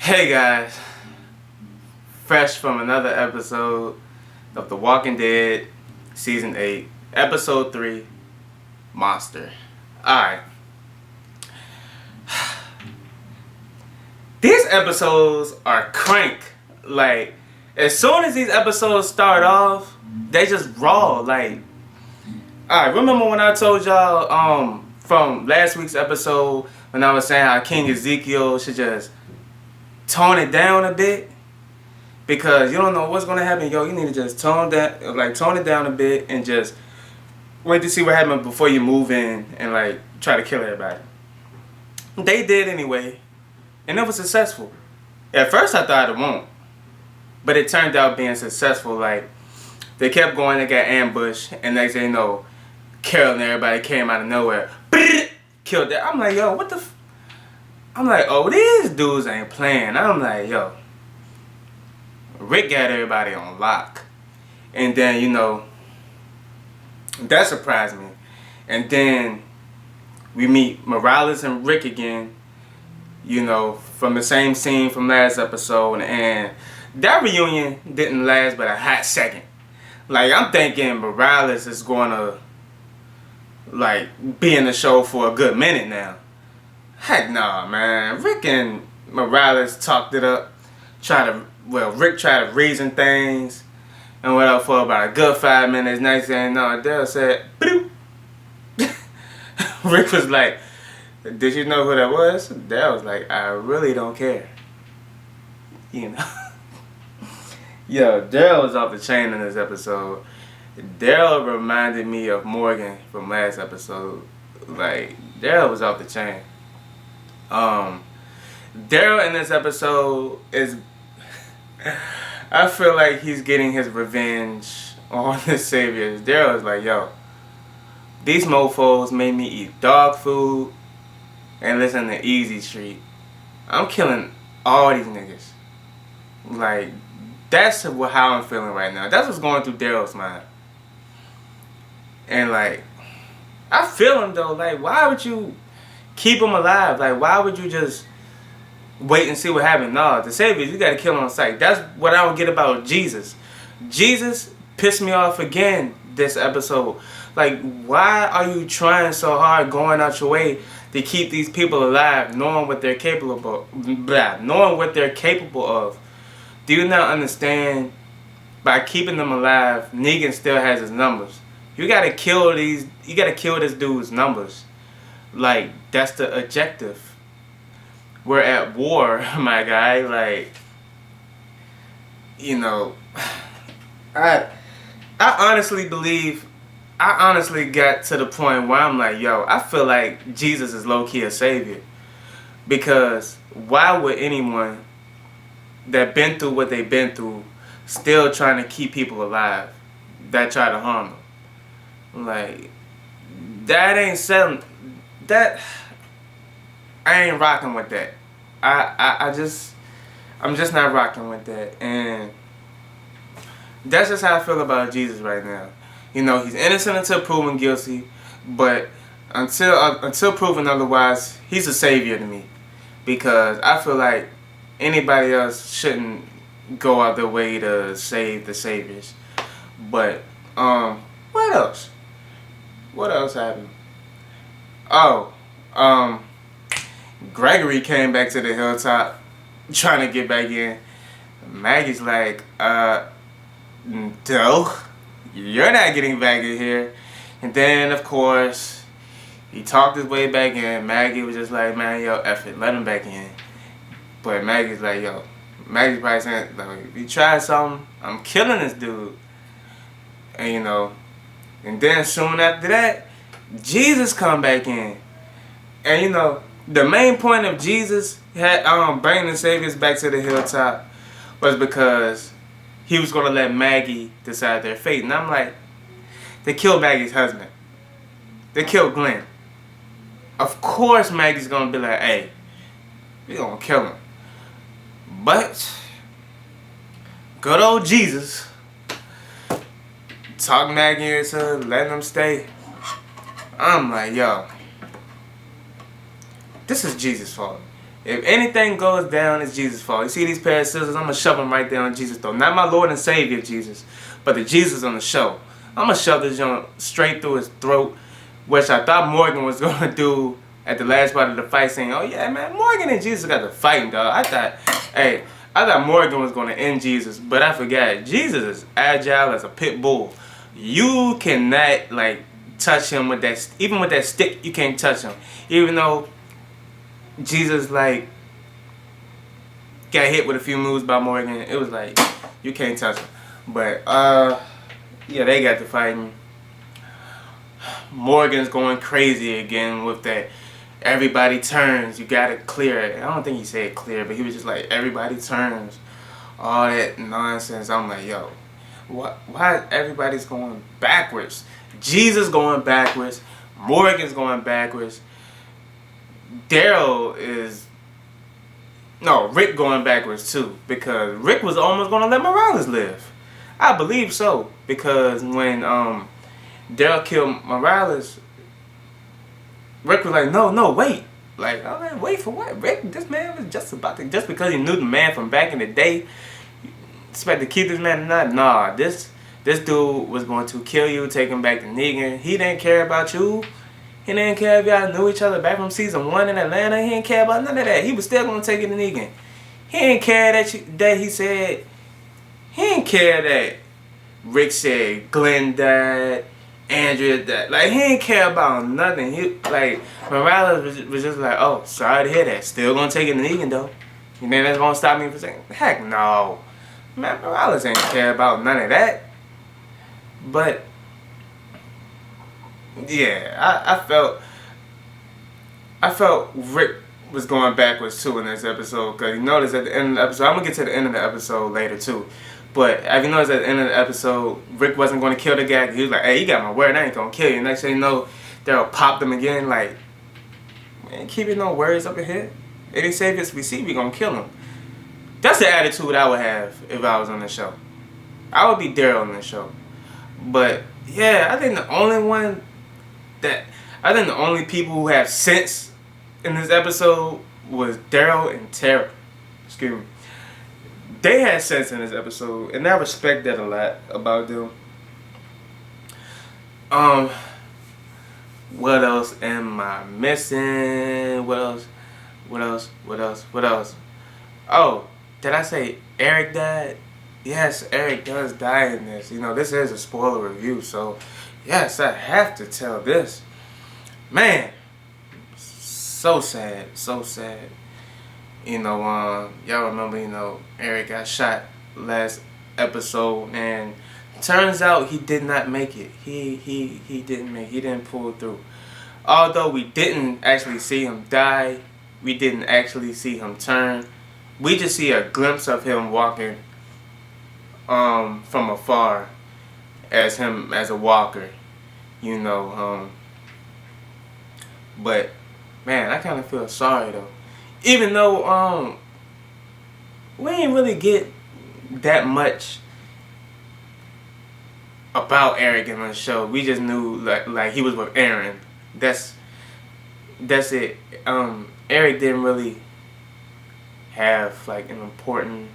Hey guys, fresh from another episode of The Walking Dead, Season 8, Episode 3, Monster. Alright. These episodes are crank. Like, as soon as these episodes start off, they just raw. Like, alright, remember when I told y'all from last week's episode when I was saying how King Ezekiel should just tone it down a bit? Because you don't know what's gonna happen, yo. You need to just tone it down a bit and just wait to see what happens before you move in and like try to kill everybody. They did anyway, and it was successful. At first I thought it won't, but it turned out being successful. Like, they kept going, they got ambushed, and next thing you know, Carol and everybody came out of nowhere, killed that. I'm like, yo, what the? I'm like, oh, these dudes ain't playing. I'm like, yo. Rick got everybody on lock. And then, you know, that surprised me. And then we meet Morales and Rick again, you know, from the same scene from last episode. And that reunion didn't last but a hot second. Like, I'm thinking Morales is going to, like, be in the show for a good minute now. Heck nah, man. Rick and Morales talked it up. Rick tried to reason things and went up for about a good 5 minutes. Next thing, no, Dale said, boop. Rick was like, did you know who that was? Dale was like, I really don't care. You know? Yo, Daryl was off the chain in this episode. Daryl reminded me of Morgan from last episode. Like, Daryl was off the chain. Daryl in this episode is... I feel like he's getting his revenge on the Saviors. Daryl's like, yo, these mofos made me eat dog food and listen to Easy Street. I'm killing all these niggas. Like, that's how I'm feeling right now. That's what's going through Daryl's mind. And like, I feel him though. Like, why would you keep him alive? Like, why would you just wait and see what happens? No, the Saviors, you gotta kill him on sight. That's what I don't get about Jesus. Jesus pissed me off again this episode. Like, why are you trying so hard, going out your way to keep these people alive, knowing what they're capable of? Do you not understand? By keeping them alive, Negan still has his numbers. You gotta kill these. You gotta kill this dude's numbers. Like, that's the objective. We're at war, my guy. Like, you know, I honestly believe, I honestly got to the point where I'm like, yo, I feel like Jesus is low-key a savior. Because why would anyone that been through what they've been through still trying to keep people alive that try to harm them? Like, that ain't selling. That, I ain't rocking with that. I'm just not rocking with that. And that's just how I feel about Jesus right now. You know, he's innocent until proven guilty, but until proven otherwise, he's a savior to me. Because I feel like anybody else shouldn't go out their way to save the saviors. But what else? What else happened? Oh, Gregory came back to the hilltop trying to get back in. Maggie's like, no, you're not getting back in here. And then, of course, he talked his way back in. Maggie was just like, man, yo, F it, let him back in. But Maggie's like, yo, Maggie's probably saying, like, if you try something, I'm killing this dude. And, you know, and then soon after that, Jesus come back in. And, you know, the main point of Jesus bringing the Saviors back to the hilltop was because he was going to let Maggie decide their fate. And I'm like, they killed Maggie's husband. They killed Glenn. Of course Maggie's going to be like, hey, we going to kill him. But good old Jesus talked Maggie into letting them stay. I'm like, yo, this is Jesus' fault. If anything goes down, it's Jesus' fault. You see these pair of scissors? I'm going to shove them right there on Jesus' throat. Not my Lord and Savior, Jesus, but the Jesus on the show. I'm going to shove this junk straight through his throat, which I thought Morgan was going to do at the last part of the fight, saying, oh, yeah, man, Morgan and Jesus got to fighting, dog. I thought Morgan was going to end Jesus, but I forgot. Jesus is agile as a pit bull. You cannot, like, touch him with that, even with that stick, you can't touch him. Even though Jesus, like, got hit with a few moves by Morgan, it was like, you can't touch him. But, yeah, they got to fighting. Morgan's going crazy again with that everybody turns, you gotta clear it. I don't think he said clear, but he was just like, everybody turns. All that nonsense. I'm like, yo, why everybody's going backwards? Jesus going backwards. Morgan's going backwards. Rick going backwards too, because Rick was almost going to let Morales live. I believe so, because when Daryl killed Morales, Rick was like, no, wait. Like, oh man, wait for what? Rick, this man was just because he knew the man from back in the day, expect to keep this man or not? Nah, this dude was going to kill you, take him back to Negan. He didn't care about you. He didn't care if y'all knew each other back from season 1 in Atlanta. He didn't care about none of that. He was still going to take it to Negan. He didn't care that he said, he didn't care that Rick said Glenn died, Andrea died. Like, he didn't care about nothing. Morales was just like, oh, sorry to hear that. Still going to take it to Negan, though. You think that's going to stop me from saying, heck no. Man, Morales ain't care about none of that. But yeah, I felt Rick was going backwards too in this episode, because you notice at the end of the episode, I'm gonna get to the end of the episode later too, but have you noticed at the end of the episode, Rick wasn't going to kill the guy. He was like, hey, you got my word, I ain't gonna kill you. Next thing you know, Daryl popped him again. Like, man, keep your no words up in here. Any saviors we see, we gonna kill him. That's the attitude I would have if I was on the show. I would be Daryl on the show. But yeah, I think the only people who have sense in this episode was Daryl and Tara. Excuse me. They had sense in this episode, and I respect that a lot about them. What else am I missing? What else? Oh, did I say Eric died? Yes, Eric does die in this. You know, this is a spoiler review, so yes, I have to tell this. Man, so sad. You know, y'all remember, you know, Eric got shot last episode, and turns out he did not make it. He didn't pull through. Although we didn't actually see him die, we didn't actually see him turn. We just see a glimpse of him walking from afar as him as a walker, you know. But man, I kind of feel sorry though. Even though we didn't really get that much about Eric in the show. We just knew like he was with Aaron. That's it. Eric didn't really have like an important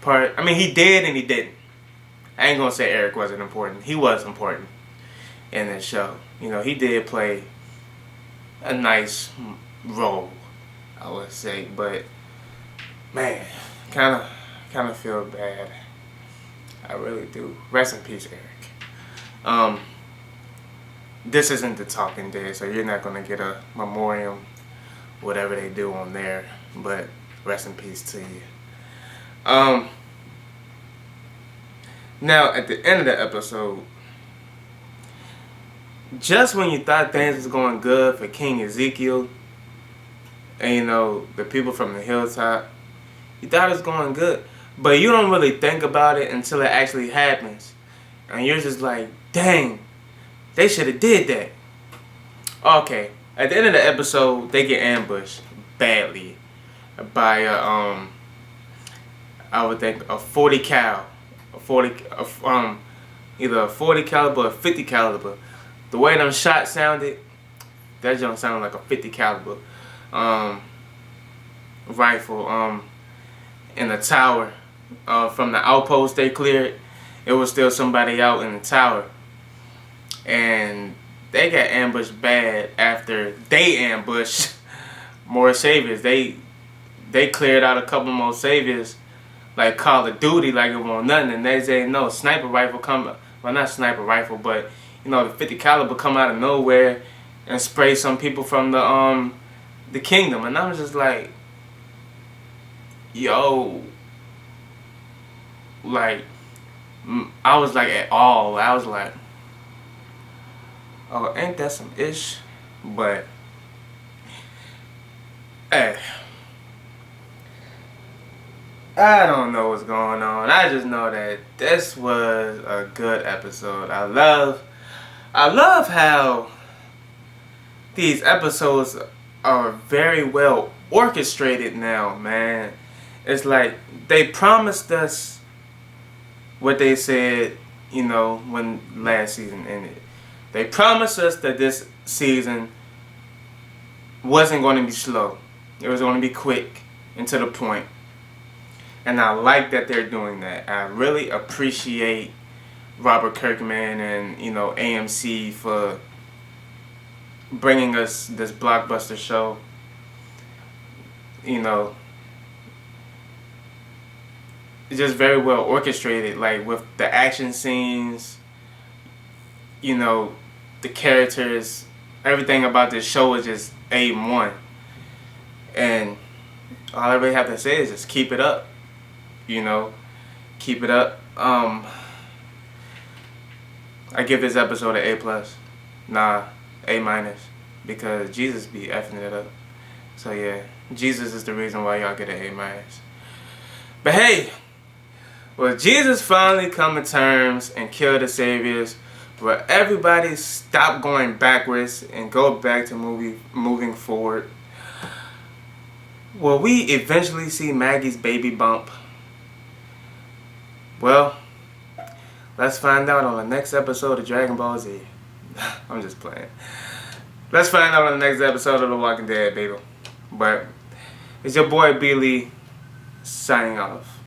part. I mean, he did and he didn't. I ain't gonna say Eric wasn't important. He was important in this show. You know, he did play a nice role, I would say. But man, kind of feel bad. I really do. Rest in peace, Eric. This isn't The Talking Dead, so you're not gonna get a memoriam, whatever they do on there. But rest in peace to you. Now, at the end of the episode, just when you thought things was going good for King Ezekiel, and you know, the people from the hilltop, you thought it was going good. But you don't really think about it until it actually happens. And you're just like, dang, they should have did that. Okay, at the end of the episode, they get ambushed badly by I would think a 40 cal. Either a 40 caliber or 50 caliber. The way them shots sounded, that jump sounded like a 50 caliber. rifle in the tower. From the outpost they cleared, it was still somebody out in the tower. And they got ambushed bad after they ambushed more saviors. They cleared out a couple more saviors like Call of Duty like it won't nothing. And they say no, sniper rifle come, well not sniper rifle, but you know the 50 caliber come out of nowhere and spray some people from the kingdom. And I was just like, yo, like I was like at all. I was like, oh, ain't that some ish? But hey, I don't know what's going on. I just know that this was a good episode. I love how these episodes are very well orchestrated now, man. It's like they promised us what they said, you know, when last season ended. They promised us that this season wasn't going to be slow. It was going to be quick and to the point. And I like that they're doing that. I really appreciate Robert Kirkman and, you know, AMC for bringing us this blockbuster show. You know, it's just very well orchestrated, like with the action scenes, you know, the characters, everything about this show is just A1. And all I really have to say is just keep it up. You know, keep it up. I give this episode an A+. Nah, A-, because Jesus be effing it up. So yeah, Jesus is the reason why y'all get an A-. But hey, well, Jesus finally come to terms and kill the saviors, where everybody stop going backwards and go back to moving forward. Will we eventually see Maggie's baby bump? Well, let's find out on the next episode of Dragon Ball Z. I'm just playing. Let's find out on the next episode of The Walking Dead, baby. But it's your boy B. Lee signing off.